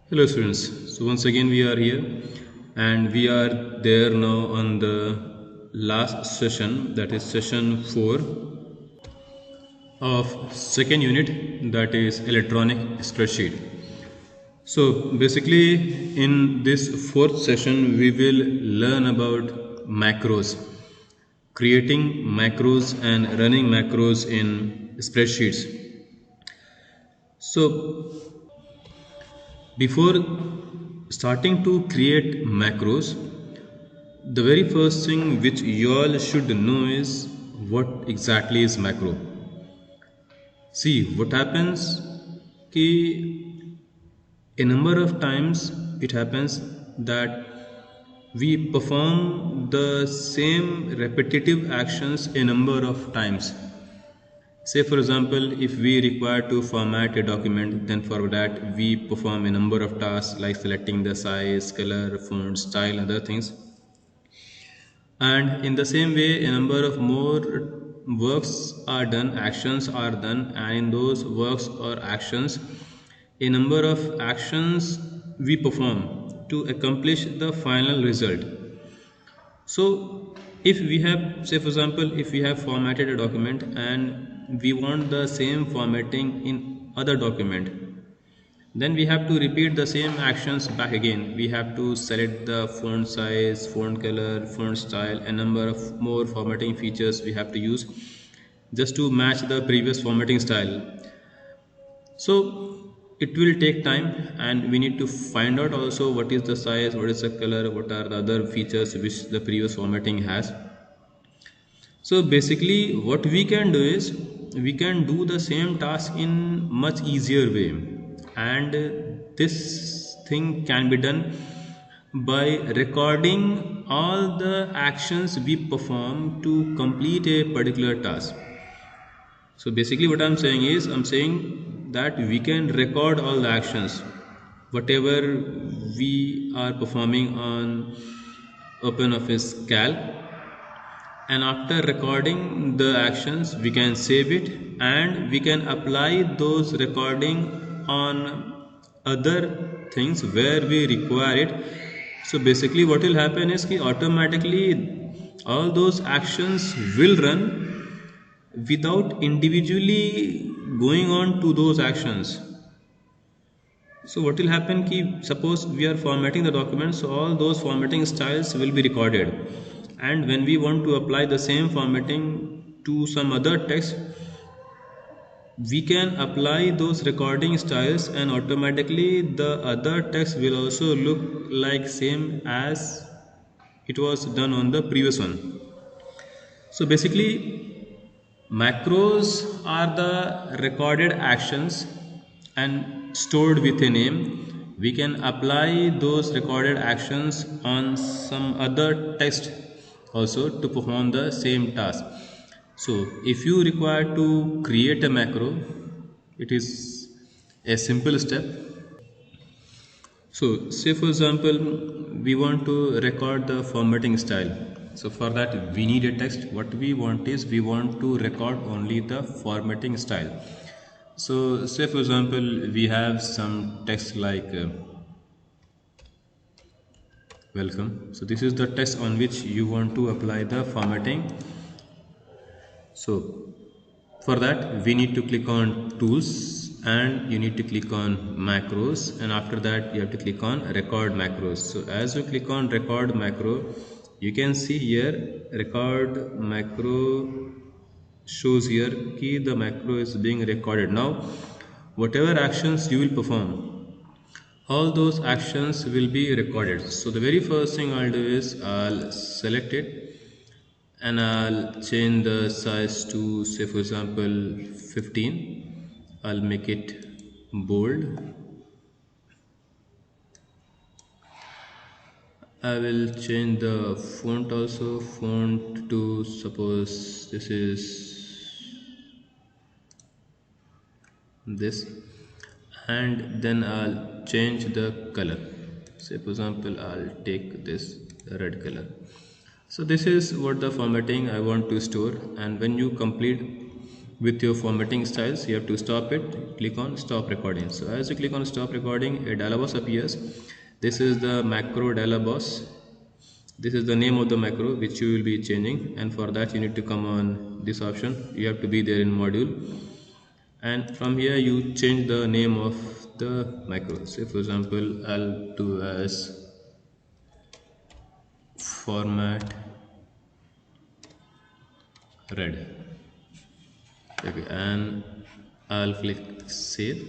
Hello students, so once again we are here and we are there now on the last session, that is session 4 of second unit, that is electronic spreadsheet. So basically in this fourth session we will learn about macros, creating macros and running macros in spreadsheets. So before starting to create macros, the very first thing which you all should know is what exactly is macro. See, what happens ki a number of times it happens that we perform the same repetitive actions a number of times. Say for example, if we require to format a document, then for that we perform a number of tasks like selecting the size, color, font, style, other things. And in the same way, a number of more works are done, actions are done, and in those works or actions, a number of actions we perform to accomplish the final result. So, if we have, say for example, if we have formatted a document and we want the same formatting in other document, then we have to repeat the same actions back again. We have to select the font size, font color, font style, a number of more formatting features we have to use just to match the previous formatting style. So it will take time and we need to find out also what is the size, what is the color, what are the other features which the previous formatting has. So basically what we can do is we can do the same task in much easier way, and this thing can be done by recording all the actions we perform to complete a particular task. So basically what I'm saying is I'm saying that we can record all the actions whatever we are performing on OpenOffice Calc, and after recording the actions we can save it and we can apply those recording on other things where we require it. So basically what will happen is कि automatically all those actions will run without individually going on to those actions. So what will happen ki suppose we are formatting the documents, so all those formatting styles will be recorded, and when we want to apply the same formatting to some other text, we can apply those recording styles and automatically the other text will also look like same as it was done on the previous one. So basically macros are the recorded actions and stored with a name. We can apply those recorded actions on some other text also to perform the same task. So if you require to create a macro, it is a simple step. So say for example we want to record the formatting style. So for that we need a text. What we want is we want to record only the formatting style. So say for example we have some text like welcome. So this is the text on which you want to apply the formatting. So for that we need to click on tools and you need to click on macros, and after that you have to click on record macros. So as you click on record macro, you can see here record macro shows here key the macro is being recorded. Now whatever actions you will perform, all those actions will be recorded. So the very first thing I'll do is I'll select it and I'll change the size to say for example 15. I'll make it bold. I will change the font also, font to suppose this is this, and then I'll change the color. Say for example I'll take this red color. So this is what the formatting I want to store, and when you complete with your formatting styles. You have to stop it, click on stop recording. So as you click on stop recording, a dialog box appears. This is the macro dialog box. This is the name of the macro which you will be changing, and for that you need to come on this option. You have to be there in module, and from here you change the name of the macro. Say for example, I'll do as format red. Okay, and I'll click save.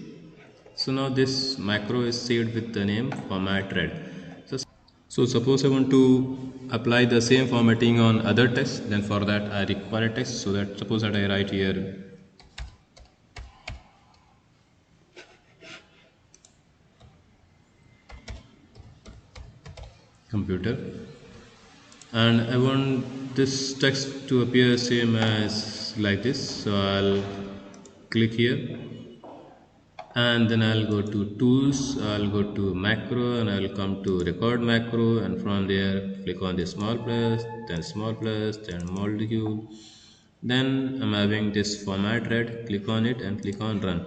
So now this macro is saved with the name format red. So suppose I want to apply the same formatting on other text, then for that I require a text. So that suppose that I write here computer, and I want this text to appear same as like this. So I'll click here, and then I'll go to tools, I'll go to macro, and I'll come to record macro, and from there click on the small plus, then module. Then I'm having this format red, click on it and click on run.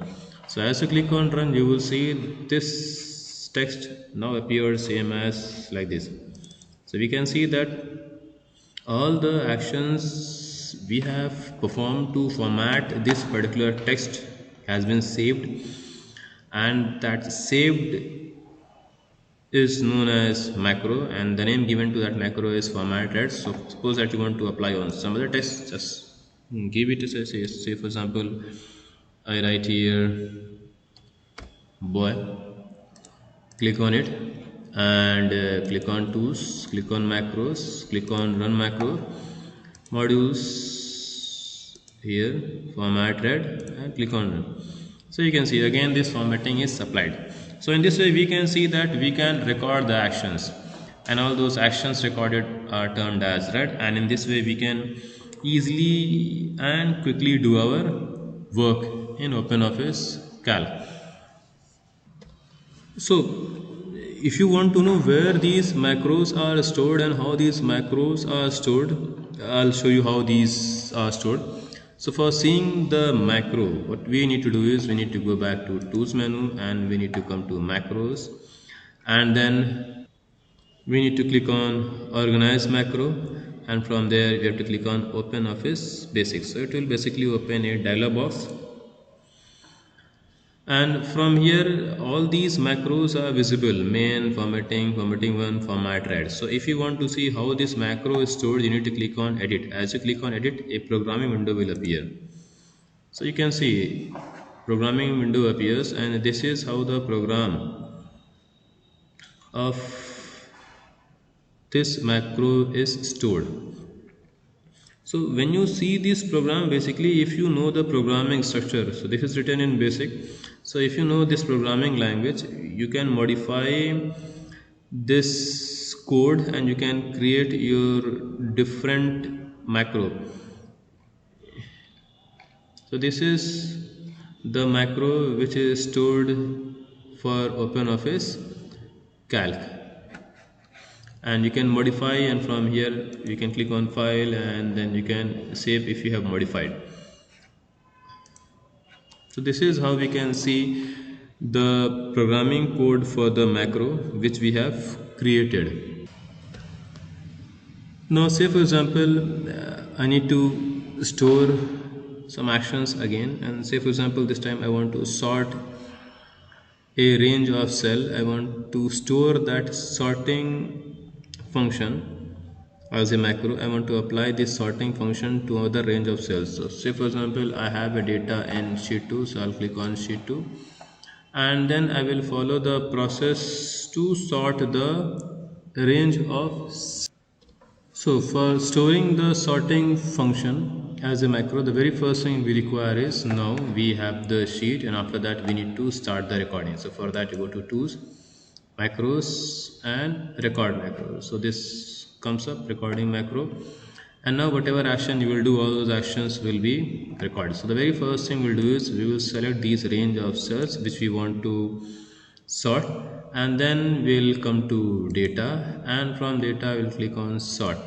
So as you click on run, you will see this text now appears same as like this. So we can see that all the actions we have performed to format this particular text has been saved, and that saved is known as macro, and the name given to that macro is format red. So suppose that you want to apply on some other text, just give it a say for example I write here boy, click on it, and click on tools, click on macros, click on run macro, modules here, format red, and click on run. So you can see again this formatting is applied. So in this way we can see that we can record the actions, and all those actions recorded are termed as red, and in this way we can easily and quickly do our work in OpenOffice Calc. So if you want to know where these macros are stored and how these macros are stored, I'll show you how these are stored. So for seeing the macro, what we need to do is we need to go back to tools menu, and we need to come to macros, and then we need to click on organize macro, and from there we have to click on OpenOffice Basics. So it will basically open a dialog box, and from here all these macros are visible: main, formatting 1, format red. So if you want to see how this macro is stored, you need to click on edit. As you click on edit, a programming window will appear. So you can see programming window appears, and this is how the program of this macro is stored. So when you see this program, basically if you know the programming structure, so this is written in BASIC. So if you know this programming language, you can modify this code and you can create your different macro. So this is the macro which is stored for OpenOffice Calc, and you can modify, and from here you can click on file, and then you can save if you have modified. So this is how we can see the programming code for the macro which we have created. Now say for example I need to store some actions again, and say for example this time I want to sort a range of cell. I want to store that sorting function as a macro. I want to apply this sorting function to other range of cells. So say for example I have a data in sheet 2, so I'll click on sheet 2, and then I will follow the process to sort the range of. So for storing the sorting function as a macro, the very first thing we require is, now we have the sheet, and after that we need to start the recording. So for that you go to tools, macros, and record macro. So this comes up, recording macro, and now whatever action you will do, all those actions will be recorded. So the very first thing we'll do is we will select these range of cells which we want to sort, and then we'll come to data, and from data we'll click on sort.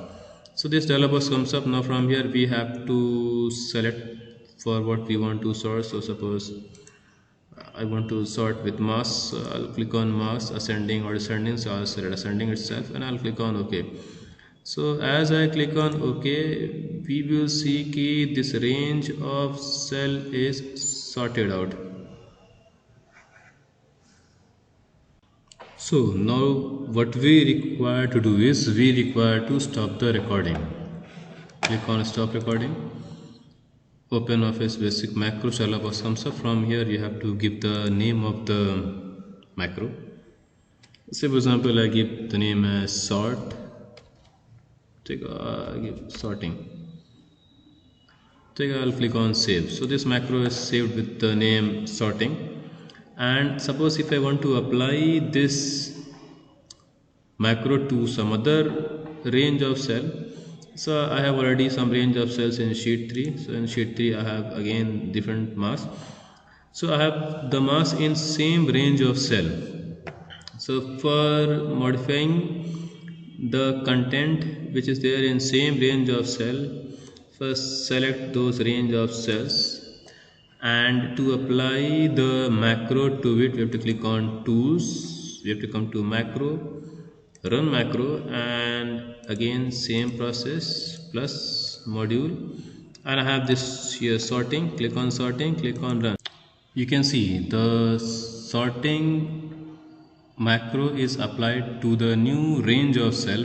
So this dialog box comes up. Now from here we have to select for what we want to sort. So suppose I want to sort with mass, so I'll click on mass, ascending or descending, so I'll select ascending itself and I'll click on OK. So as I click on OK, we will see that this range of cell is sorted out. So now what we require to do is we require to stop the recording. Click on stop recording. OpenOffice basic macro dialog box comes up. From here you have to give the name of the macro. Say for example I give the name as sort. Give sorting. I'll click on save. So this macro is saved with the name sorting. And suppose if I want to apply this macro to some other range of cell, so I have already some range of cells in sheet 3. So in sheet 3 I have again different mass. So I have the mass in same range of cell. So for modifying the content which is there in same range of cell, first select those range of cells, and to apply the macro to it we have to click on tools, we have to come to macro, run macro, and again same process plus module, and I have this here sorting. Click on sorting, click on run. You can see the sorting macro is applied to the new range of cell,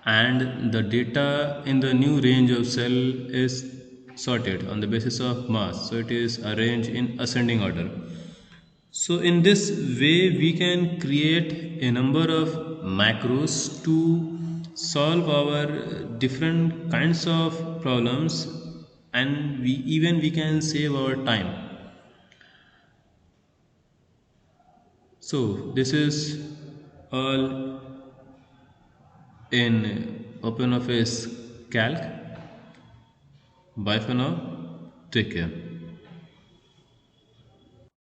and the data in the new range of cell is sorted on the basis of mass, so it is arranged in ascending order. So in this way we can create a number of macros to solve our different kinds of problems, and we can save our time. So this is all in OpenOffice Calc. Bye for now. Take care.